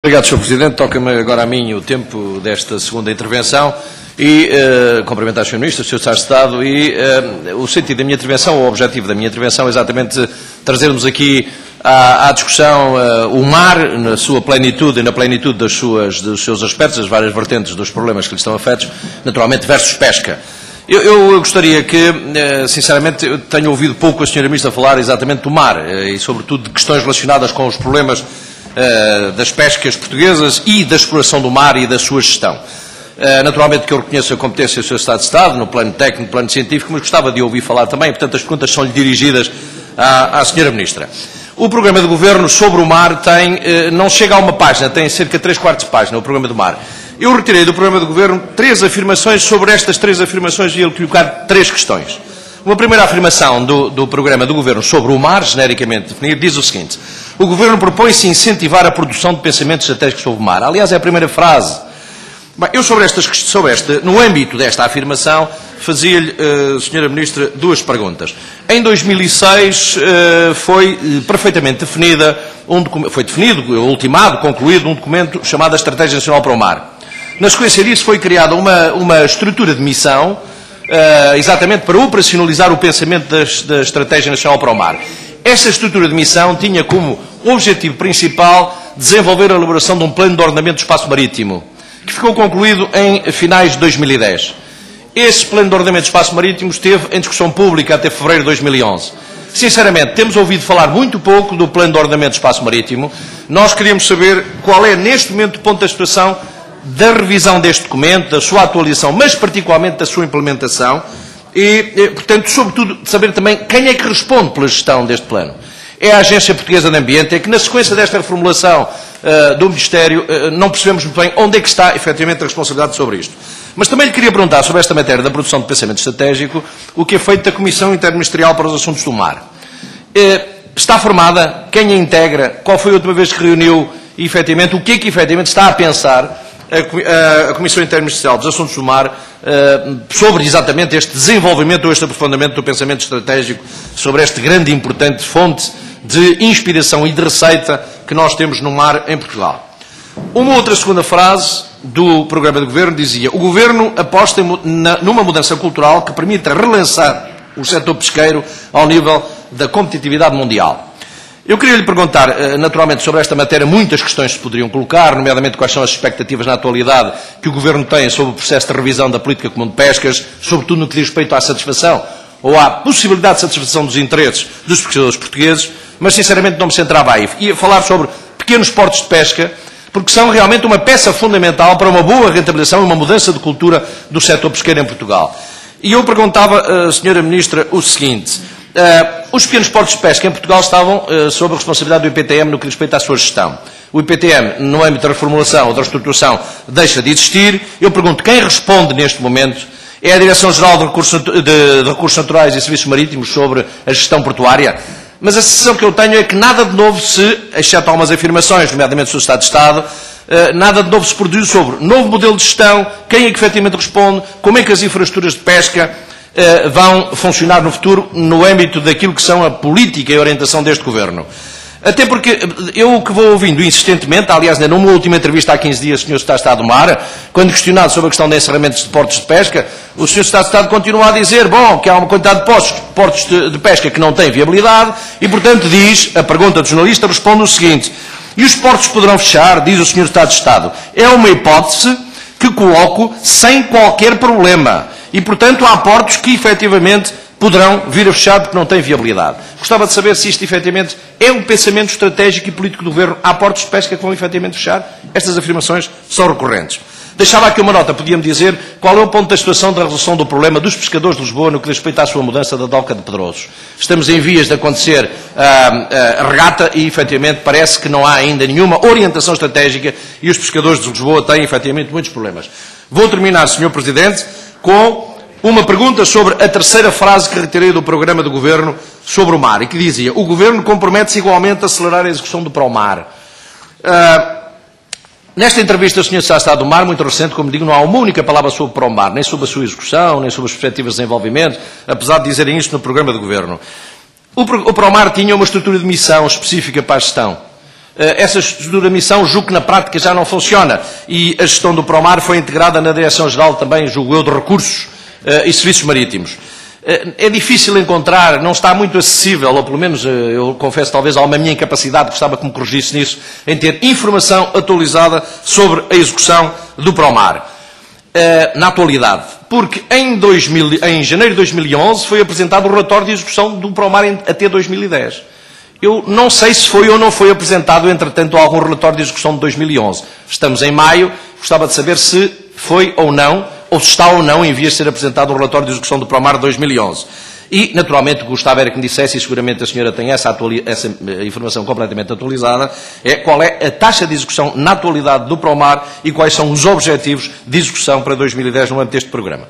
Obrigado, Sr. Presidente. Toca-me agora a mim o tempo desta segunda intervenção e cumprimentar o Sr. Ministro, o Sr. Secretário de Estado e o sentido da minha intervenção, o objetivo da minha intervenção é exatamente trazermos aqui à discussão o mar na sua plenitude e na plenitude dos seus aspectos, as várias vertentes dos problemas que lhe estão afetos, naturalmente versus pesca. Eu gostaria que, sinceramente, eu tenho ouvido pouco a Sra. Ministra falar exatamente do mar e, sobretudo, de questões relacionadas com os problemas das pescas portuguesas e da exploração do mar e da sua gestão. Naturalmente que eu reconheço a competência do Sr. Secretário de Estado, no plano técnico, no plano científico, mas gostava de ouvir falar também, portanto as perguntas são-lhe dirigidas à Sra. Ministra. O programa de Governo sobre o mar não chega a uma página, tem cerca de 3/4 de página, o programa do mar. Eu retirei do programa de Governo 3 afirmações, sobre estas 3 afirmações e ele colocar 3 questões. Uma primeira afirmação do programa do Governo sobre o mar, genericamente definido, diz o seguinte: o Governo propõe-se incentivar a produção de pensamentos estratégicos sobre o mar. Aliás, é a primeira frase. Bem, eu no âmbito desta afirmação, fazia-lhe, Sra. Ministra, 2 perguntas. Em 2006 foi perfeitamente definido, ultimado, concluído um documento chamado a Estratégia Nacional para o Mar. Na sequência disso foi criada uma estrutura de missão, exatamente para operacionalizar o pensamento da Estratégia Nacional para o Mar. Esta estrutura de missão tinha como objetivo principal desenvolver a elaboração de um plano de ordenamento do espaço marítimo, que ficou concluído em finais de 2010. Esse plano de ordenamento do espaço marítimo esteve em discussão pública até fevereiro de 2011. Sinceramente, temos ouvido falar muito pouco do plano de ordenamento do espaço marítimo. Nós queríamos saber qual é, neste momento, o ponto da situação da revisão deste documento, da sua atualização, mas particularmente da sua implementação e, portanto, sobretudo, saber também quem é que responde pela gestão deste plano. É a Agência Portuguesa de Ambiente, é que na sequência desta reformulação do Ministério não percebemos muito bem onde é que está efetivamente a responsabilidade sobre isto. Mas também lhe queria perguntar sobre esta matéria da produção de pensamento estratégico, o que é feito da Comissão Interministerial para os Assuntos do Mar. Está formada? Quem a integra? Qual foi a última vez que reuniu? E, efetivamente, o que é que efetivamente está a pensar a Comissão Interministerial dos Assuntos do Mar sobre exatamente este desenvolvimento ou este aprofundamento do pensamento estratégico sobre esta grande e importante fonte de inspiração e de receita que nós temos no mar em Portugal. Uma outra segunda frase do programa de Governo dizia: o Governo aposta numa mudança cultural que permita relançar o setor pesqueiro ao nível da competitividade mundial. Eu queria lhe perguntar, naturalmente, sobre esta matéria, muitas questões se poderiam colocar, nomeadamente quais são as expectativas na atualidade que o Governo tem sobre o processo de revisão da política comum de pescas, sobretudo no que diz respeito à satisfação ou à possibilidade de satisfação dos interesses dos pescadores portugueses, mas sinceramente não me centrava aí. Ia falar sobre pequenos portos de pesca, porque são realmente uma peça fundamental para uma boa rentabilização e uma mudança de cultura do setor pesqueiro em Portugal. E eu perguntava, Sra. Ministra, o seguinte: os pequenos portos de pesca em Portugal estavam sob a responsabilidade do IPTM no que diz respeito à sua gestão. O IPTM, no âmbito da reformulação ou da reestruturação, deixa de existir. Eu pergunto, quem responde neste momento? É a Direção-Geral de Recursos Naturais e Serviços Marítimos sobre a gestão portuária? Mas a sensação que eu tenho é que nada de novo exceto algumas afirmações, nomeadamente do Estado de Estado, nada de novo se produziu sobre novo modelo de gestão, quem é que efetivamente responde, como é que as infraestruturas de pesca vão funcionar no futuro no âmbito daquilo que são a política e a orientação deste Governo. Até porque eu o que vou ouvindo insistentemente, aliás, numa última entrevista há 15 dias, o Sr. Secretário de Estado do Mar, quando questionado sobre a questão de encerramentos de portos de pesca, o Sr. Secretário de Estado continua a dizer, que há uma quantidade de portos de pesca que não têm viabilidade e, portanto, diz, a pergunta do jornalista responde o seguinte: e os portos poderão fechar? Diz o Sr. Secretário de Estado. É uma hipótese que coloco sem qualquer problema. E, portanto, há portos que, efetivamente, poderão vir a fechar porque não têm viabilidade. Gostava de saber se isto, efetivamente, é um pensamento estratégico e político do Governo. Há portos de pesca que vão, efetivamente, fechar? Estas afirmações são recorrentes. Deixava aqui uma nota, podia-me dizer qual é o ponto da situação da resolução do problema dos pescadores de Lisboa no que diz respeito à sua mudança da doca de Pedrosos. Estamos em vias de acontecer a regata e, efetivamente, parece que não há ainda nenhuma orientação estratégica e os pescadores de Lisboa têm, efetivamente, muitos problemas. Vou terminar, Sr. Presidente, com uma pergunta sobre a terceira frase que retirei do programa do Governo sobre o mar, e que dizia: o Governo compromete-se igualmente a acelerar a execução do ProMar. Nesta entrevista, o Sr. Secretário de Estado do Mar, muito recente, como digo, não há uma única palavra sobre o ProMar, nem sobre a sua execução, nem sobre as perspectivas de desenvolvimento, apesar de dizerem isto no programa do Governo. O ProMar tinha uma estrutura de missão específica para a gestão. essa estrutura de missão, julgo que na prática já não funciona e a gestão do Promar foi integrada na Direção-Geral também, julgo eu, de Recursos e Serviços Marítimos. É difícil encontrar, não está muito acessível, ou pelo menos eu confesso talvez há uma minha incapacidade, gostava que me corrigisse nisso, em ter informação atualizada sobre a execução do Promar. Na atualidade, porque em janeiro de 2011 foi apresentado o relatório de execução do Promar até 2010. Eu não sei se foi ou não foi apresentado, entretanto, algum relatório de execução de 2011. Estamos em maio, gostava de saber se foi ou não, ou se está ou não em vias de ser apresentado o relatório de execução do Promar de 2011. E, naturalmente, gostava era que me dissesse, e seguramente a senhora tem essa informação completamente atualizada, qual é a taxa de execução na atualidade do Promar e quais são os objetivos de execução para 2010 no âmbito deste programa.